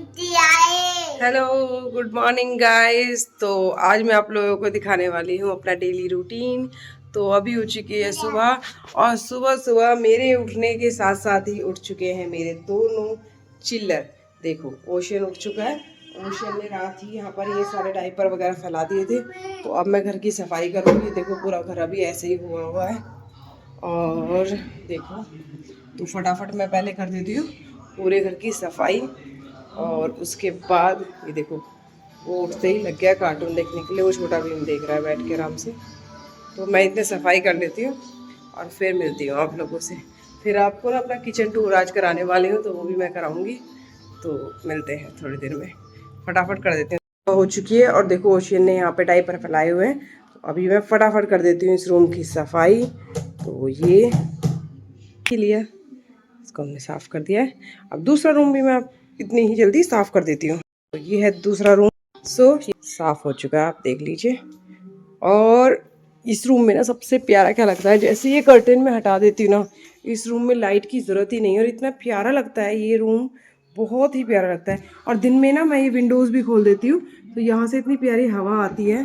Hello, good morning guys. तो आज मैं आप लोगों को दिखाने वाली हूँ अपना डेली रूटीन। तो अभी हो चुकी है सुबह, और सुबह सुबह मेरे उठने के साथ साथ ही उठ चुके हैं मेरे दोनों चिल्लर। देखो, ओशियन उठ चुका है। ओशियन ने रात ही यहाँ पर ये सारे डायपर वगैरह फैला दिए थे, तो अब मैं घर की सफाई करूँगी। देखो, पूरा घर अभी ऐसे ही हुआ है। और देखो, तो फटाफट मैं पहले कर देती हूँ पूरे घर की सफाई, और उसके बाद ये देखो, वो उठते ही लग गया कार्टून देखने के लिए। वो छोटा भीम देख रहा है बैठ के आराम से। तो मैं इतने सफाई कर लेती हूँ और फिर मिलती हूँ आप लोगों से। फिर आपको ना अपना किचन टूर आज कराने वाली हूँ, तो वो भी मैं कराऊंगी। तो मिलते हैं थोड़ी देर में, फटाफट कर देते हैं। हो चुकी है, और देखो ओशियन ने यहाँ पे डायपर फैलाए हुए हैं। तो अभी मैं फटाफट कर देती हूँ इस रूम की सफाई। तो ये लिया, इसको हमने साफ़ कर दिया है। अब दूसरा रूम भी मैं इतनी ही जल्दी साफ़ कर देती हूँ। तो ये है दूसरा रूम। ये साफ़ हो चुका है, आप देख लीजिए। और इस रूम में ना सबसे प्यारा क्या लगता है, जैसे ये कर्टेन में हटा देती हूँ ना, इस रूम में लाइट की ज़रूरत ही नहीं है, और इतना प्यारा लगता है ये रूम। बहुत ही प्यारा लगता है। और दिन में ना मैं ये विंडोज़ भी खोल देती हूँ, तो यहाँ से इतनी प्यारी हवा आती है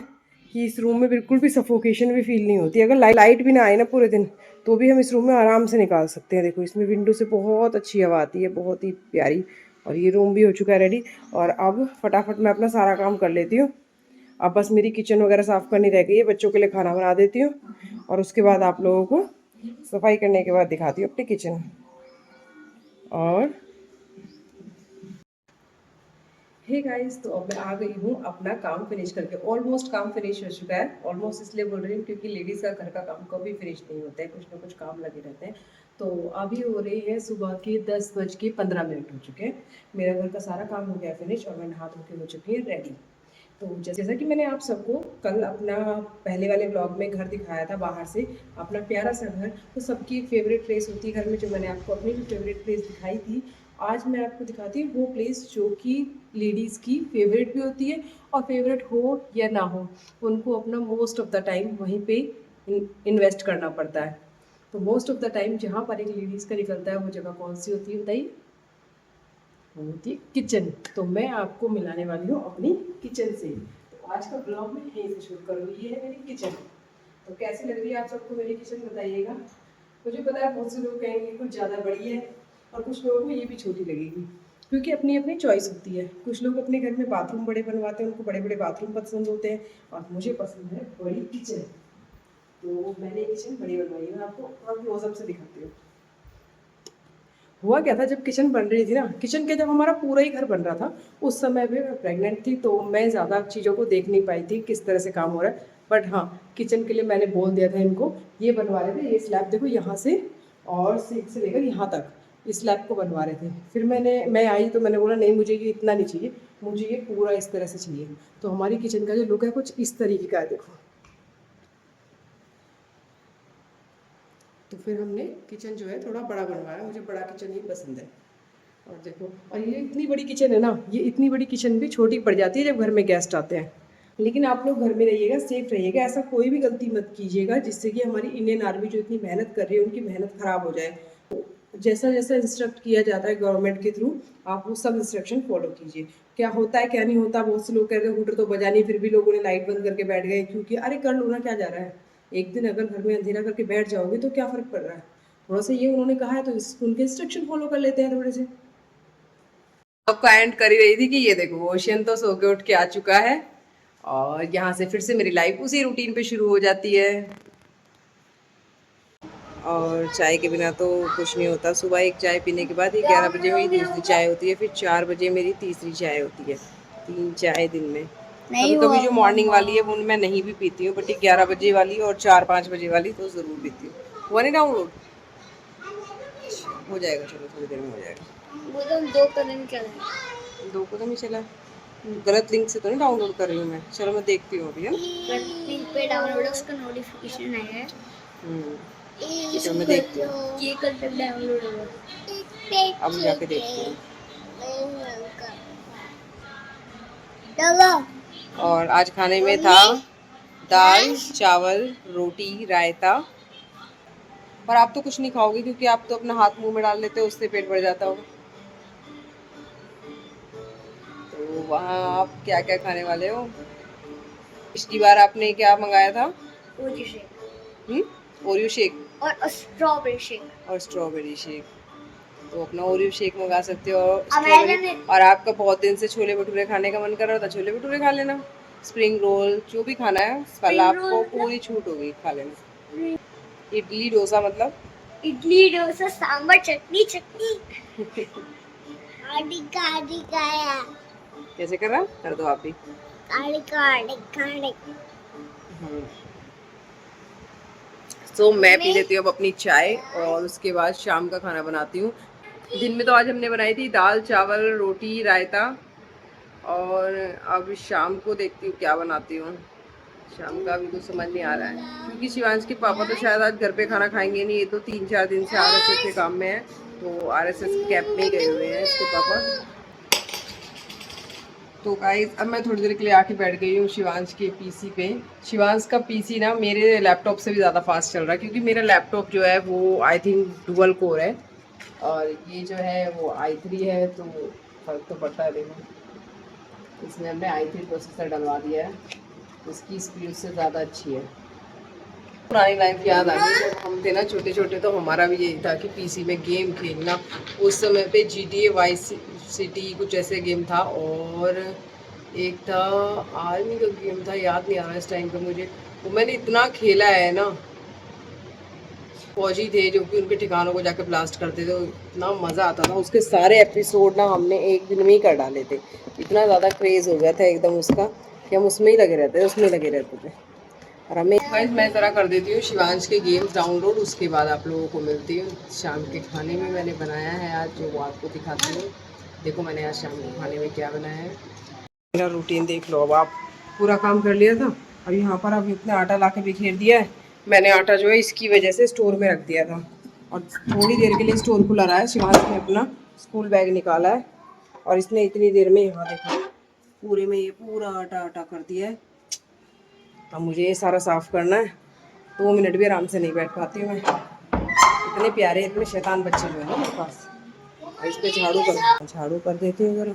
कि इस रूम में बिल्कुल भी सफोकेशन भी फील नहीं होती। अगर लाइट भी ना आए ना पूरे दिन, तो भी हम इस रूम में आराम से निकाल सकते हैं। देखो, इसमें विंडो से बहुत अच्छी हवा आती है, बहुत ही प्यारी। और ये रूम भी हो चुका है रेडी। और अब फटाफट मैं अपना सारा काम कर लेती हूँ। अब बस मेरी किचन वगैरह साफ़ करनी रह गई है, बच्चों के लिए खाना बना देती हूँ, और उसके बाद आप लोगों को सफाई करने के बाद दिखाती हूँ अपनी किचन। और हे गाइस, तो अब मैं आ गई हूँ अपना काम फिनिश करके। ऑलमोस्ट काम फिनिश हो चुका है। ऑलमोस्ट इसलिए बोल रही हूँ क्योंकि लेडीज़ का घर का काम कभी फिनिश नहीं होता है, कुछ ना कुछ काम लगे रहते हैं। तो अभी हो रही है सुबह के 10:15 हो चुके हैं। मेरा घर का सारा काम हो गया फिनिश, और मैं नहा धो के हो चुकी है रेडी। तो जैसा कि मैंने आप सबको कल अपना पहले वाले ब्लॉग में घर दिखाया था बाहर से, अपना प्यारा सा घर। तो सबकी एक फेवरेट प्लेस होती है घर में, जो मैंने आपको अपनी भी फेवरेट प्लेस दिखाई थी। आज मैं आपको दिखाती हूँ वो प्लेस जो कि लेडीज़ की फेवरेट भी होती है, और फेवरेट हो या ना हो, उनको अपना मोस्ट ऑफ द टाइम वहीं पे इन्वेस्ट करना पड़ता है। तो मोस्ट ऑफ द टाइम जहाँ पर एक लेडीज़ का निकलता है, वो जगह कौन सी होती है बताइए? वो होती है किचन। तो मैं आपको मिलाने वाली हूँ अपनी किचन से। तो आज का ब्लॉग मैं यहीं से शुरू करूँगी। ये है मेरी किचन। तो कैसी लग रही है आप सबको मेरी किचन, बताइएगा। मुझे पता है बहुत से लोग कहेंगे कुछ ज़्यादा बड़ी है, और कुछ लोगों को ये भी छोटी लगेगी, क्योंकि अपनी अपनी चॉइस होती है। कुछ लोग अपने घर में बाथरूम बड़े बनवाते हैं, उनको बड़े बड़े बाथरूम पसंद होते हैं, और मुझे पसंद है बड़ी किचन। तो मैंने किचन बड़ी बनवाई है। मैं आपको थोड़ा क्लोजअप से दिखाती हूँ। हुआ क्या था, जब किचन बन रही थी ना, किचन के जब हमारा पूरा ही घर बन रहा था, उस समय भी मैं प्रेग्नेंट थी, तो मैं ज़्यादा चीज़ों को देख नहीं पाई थी किस तरह से काम हो रहा है। बट हाँ, किचन के लिए मैंने बोल दिया था इनको। ये बनवा रहे थे, ये स्लैब देखो यहाँ से और सीट से लेकर यहाँ तक इस स्लैब को बनवा रहे थे। फिर मैं आई तो मैंने बोला नहीं, मुझे ये इतना नहीं चाहिए, मुझे ये पूरा इस तरह से चाहिए। तो हमारी किचन का जो लुक है कुछ इस तरीके का है, देखो। तो फिर हमने किचन जो है थोड़ा बड़ा बनवाया, मुझे बड़ा किचन ही पसंद है। और देखो, और ये इतनी बड़ी किचन है ना, ये इतनी बड़ी किचन भी छोटी पड़ जाती है जब घर में गेस्ट आते हैं। लेकिन आप लोग घर में रहिएगा, सेफ रहिएगा, ऐसा कोई भी गलती मत कीजिएगा जिससे कि हमारी इंडियन आर्मी जो इतनी मेहनत कर रही है उनकी मेहनत खराब हो जाए। जैसा जैसा इंस्ट्रक्ट किया जाता है गवर्नमेंट के थ्रू, आप वो सब इंस्ट्रक्शन फॉलो कीजिए। क्या होता है क्या नहीं होता, बहुत से लोग कहते हैं हूटर तो बजा नहीं, फिर भी लोगों ने लाइट बंद करके बैठ गए, क्योंकि अरे कर लो ना, क्या जा रहा है। एक दिन अगर घर में अंधेरा करके बैठ जाओगे तो क्या फ़र्क पड़ रहा है। थोड़ा सा ये उन्होंने कहा है तो उनके इंस्ट्रक्शन फॉलो कर लेते हैं थोड़े से। आपका एंड कर ही रही थी कि ये देखो, ओशियन तो सो के उठ के आ चुका है, और यहाँ से फिर से मेरी लाइफ उसी रूटीन पे शुरू हो जाती है। और चाय के बिना तो कुछ नहीं होता। सुबह एक चाय पीने के बाद ही 11 बजे मेरी दूसरी चाय होती है, फिर 4 बजे मेरी तीसरी चाय होती है। 3 चाय दिन में। कभी कभी जो मॉर्निंग वाली है वो मैं नहीं भी पीती हूँ, बट 11 बजे वाली और 4-5 बजे वाली तो ज़रूर पीती हूँ। हुआ नहीं डाउनलोड? हो जाएगा, चलो थोड़ी देर में हो जाएगा। वो तो 2 कदम चला है। 2 कदम ही चला। गलत लिंक से तो नहीं डाउनलोड कर रही हूँ मैं। चलो मैं देखती हूँ अभी, है ना। लिंक पे डाउनलोड है, उसका नोटिफिकेशन आया है। चलो मैं देखती हूँ, ये कल तक डाउनलोड होगा। अब जाके देखती हूँ। चलो और आज खाने में था दाल चावल रोटी रायता। पर आप तो कुछ नहीं खाओगे, क्योंकि आप तो अपना हाथ मुंह में डाल लेते हो, उससे पेट भर जाता होगा। वहाँ आप क्या क्या खाने वाले हो? पिछली बार आपने क्या मंगाया था? ओरियो शेक ओरियो शेक और स्ट्रॉबेरी शेक। और स्ट्रॉबेरी शेक। तो अपना ओरियो शेक मंगा सकते हो और स्ट्रॉबेरी। अमेरिकन और आपका बहुत दिन से छोले भटूरे खाने का मन कर रहा था, छोले भटूरे खा लेना। स्प्रिंग रोल जो भी खाना है कल स्प्रिंग आपको रोल पूरी छूट होगी, खा लेना। इडली डोसा मतलब इडली डोसा सांभर चटनी चटनी आड़ी काड़ी काया कैसे कर रहा कर दो आप भी। काड़ी काड़ी काड़ी। सो मैं पी लेती हूँ अब अपनी चाय और उसके बाद शाम का खाना बनाती हूँ। दिन में तो आज हमने बनाई थी दाल चावल रोटी रायता, और अब शाम को देखती हूँ क्या बनाती हूँ। शाम का अभी कुछ समझ नहीं आ रहा है, क्योंकि शिवांश के पापा तो शायद आज घर पे खाना खाएंगे नहीं। ये तो 3-4 दिन से आरएसएस के काम में है, तो आरएसएस के कैंप में ही गए हुए हैं इसके पापा। तो गाइस अब मैं थोड़ी देर के लिए आके बैठ गई हूँ शिवांश के पीसी पे। शिवांश का पीसी ना मेरे लैपटॉप से भी ज़्यादा फास्ट चल रहा है, क्योंकि मेरा लैपटॉप जो है वो आई थिंक डुअल कोर है और ये जो है वो i3 है, तो फर्क तो पड़ता है। देखो इसमें हमने i3 प्रोसेसर डलवा दिया है, उसकी स्पीड उससे ज़्यादा अच्छी है। पुरानी लाइफ याद आ गई, जब हम थे ना छोटे छोटे तो हमारा भी यही था कि पीसी में गेम खेलना। उस समय पे GTA वाइस सिटी कुछ ऐसे गेम था, और एक था आर्मी का गेम था, याद नहीं आ रहा इस टाइम पे मुझे। वो मैंने इतना खेला है ना। फौजी थे जो कि उनके ठिकानों को जाके ब्लास्ट करते थे, इतना मज़ा आता था। उसके सारे एपिसोड ना हमने एक दिन में ही कर डाले थे, इतना ज़्यादा क्रेज़ हो गया था एकदम उसका कि हम उसमें ही लगे रहते थे, उसमें ही लगे रहते थे। और हमें गाइस मैं ज़रा कर देती हूँ शिवांश के गेम्स डाउनलोड, उसके बाद आप लोगों को मिलती हूँ। शाम के खाने में मैंने बनाया है आज, जो वो आपको दिखाती हूँ। देखो मैंने आज शाम के खाने में क्या बनाया है। मेरा रूटीन देख लो। अब आप पूरा काम कर लिया था, अब यहाँ पर अभी इतना आटा ला के बिखेर दिया है। मैंने आटा जो है इसकी वजह से स्टोर में रख दिया था, और थोड़ी देर के लिए स्टोर खुला रहा है। शिवांश ने अपना स्कूल बैग निकाला है, और इसने इतनी देर में यहाँ देखो पूरे में ये पूरा आटा आटा कर दिया है। अब मुझे ये सारा साफ़ करना है, 2 मिनट भी आराम से नहीं बैठ पाती हूँ मैं। इतने प्यारे इतने शैतान बच्चे जो है ना मेरे पास। और इस पर झाड़ू कर देती हूँ ज़रा।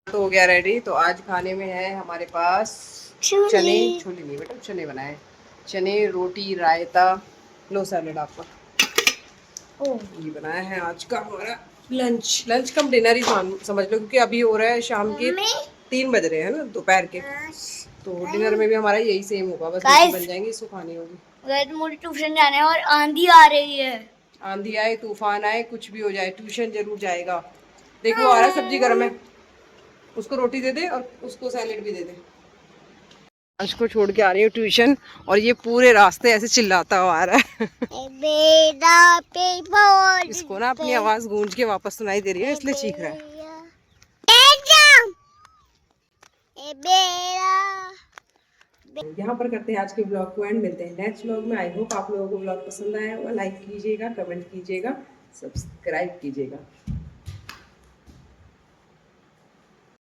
तो हो गया रेडी। तो आज खाने में है हमारे पास चने, छोले नहीं बेटा, चने बनाए, चने रोटी रायता। लो सैलेड आपका। ये बनाया है आज का हमारा लंच कम डिनर ही समझ लो, क्योंकि अभी हो रहा है शाम के 3 बज रहे हैं ना दोपहर के, तो डिनर में भी हमारा यही सेम होगा, बस रोटी बन जाएंगी, इसको खानी होगी। मुझे ट्यूशन जाना है और आंधी आ रही है। आंधी आए तूफान आए कुछ भी हो जाए, ट्यूशन जरूर जाएगा। देखो आ रहा है, सब्जी गर्म है, उसको रोटी दे दे और उसको सैलेड भी दे दे। अंश को छोड़ के आ रही हूँ ट्यूशन, और ये पूरे रास्ते ऐसे चिल्लाता हुआ आ रहा है। इसको ना अपनी आवाज गूंज के वापस सुनाई दे रही है, इसलिए चीख रहा है। यहाँ पर करते हैं आज के ब्लॉग को एंड, मिलते हैं नेक्स्ट ब्लॉग में। आई होप आप लोगों को ब्लॉग पसंद आया होगा। लाइक कीजिएगा, कमेंट कीजिएगा, सब्सक्राइब कीजिएगा।